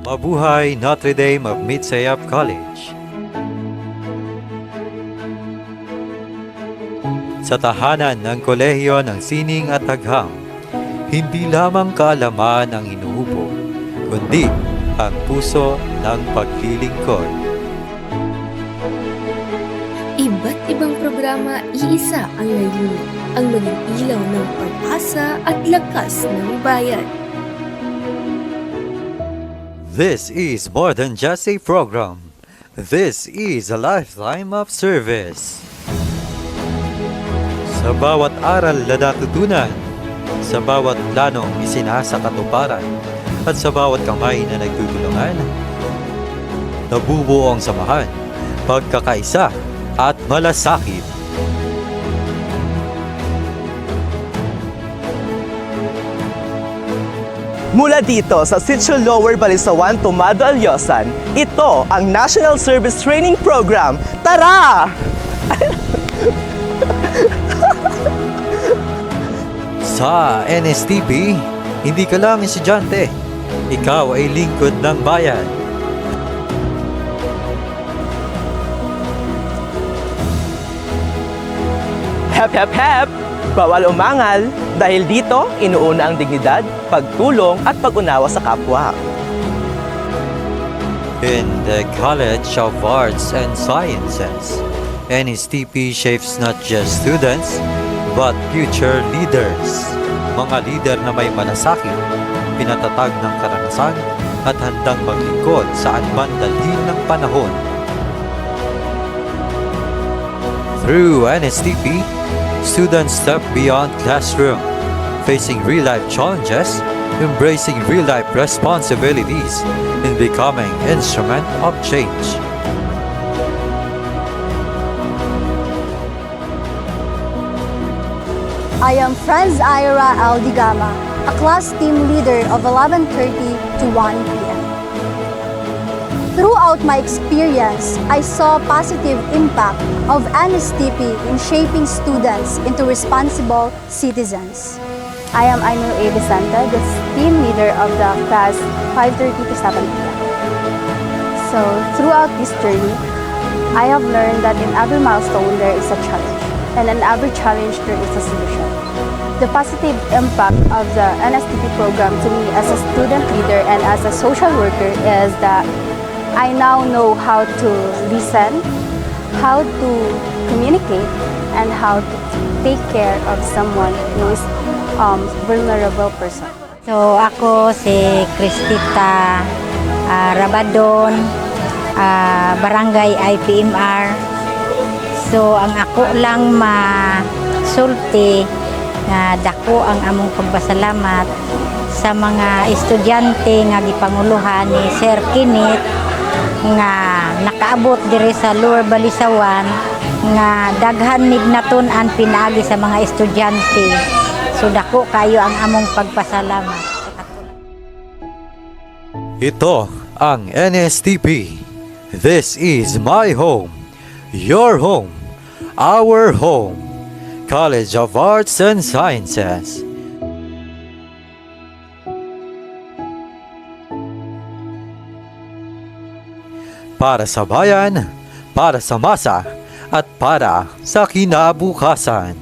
Mabuhay Notre Dame of Mitsayap College. Sa tahanan ng kolehiyo ng sining at taghang, hindi lamang kaalaman ang inuupo, kundi ang puso ng paglilingkod. Iba't ibang programa, iisa ang layunin, ang maging ilaw ng pag-asa at lakas ng bayan. This is more than just a program. This is a lifetime of service. Sa bawat aral na natutunan, sa bawat planong isinasa katuparan, at sa bawat kamay na nagtutulungan, nabubuo ang samahan, pagkakaisa, at malasakit. Mula dito sa Sitio Lower Balisawan, Tomado Alyosan, ito ang National Service Training Program. Tara! Sa NSTP, hindi ka lang estudyante. Ikaw ay lingkod ng bayan. Hep, hep, hep! Bawal umangal dahil dito inuuna ang dignidad, pagtulong at pag-unawa sa kapwa. In the College of Arts and Sciences, NSTP shapes not just students, but future leaders. Mga leader na may malasakit, pinatatag ng karanasan, at handang maglingkod sa anumang dalhin ng panahon. Through NSTP, students step beyond classroom, facing real-life challenges, embracing real-life responsibilities, and becoming instrument of change. I am Franz Ira Aldigama, a class team leader of 11:30 to 1 p.m. Throughout my experience, I saw positive impact of NSTP in shaping students into responsible citizens. I am Ainur A. Vicente, the team leader of the class 5:30 to 7 p.m. So, throughout this journey, I have learned that in every milestone there is a challenge, and in every challenge there is a solution. The positive impact of the NSTP program to me as a student leader and as a social worker is that I now know how to listen, how to communicate, and how to take care of someone who is vulnerable person. So ako si Cristita Rabadon, Barangay IPMR. So ang ako lang masulti nga dako ang among pagpasalamat sa mga estudyante nga gipanguluhan ni Sir Kinit nga nakaabot diri sa Lower Balisawan nga daghan nignaton-an pinaagi sa mga estudyante. So dako kayo ang among pagpasalamat. Ito ang NSTP. This is my home, your home, our home. College of Arts and Sciences. Para sa bayan, para sa masa, at para sa kinabukasan.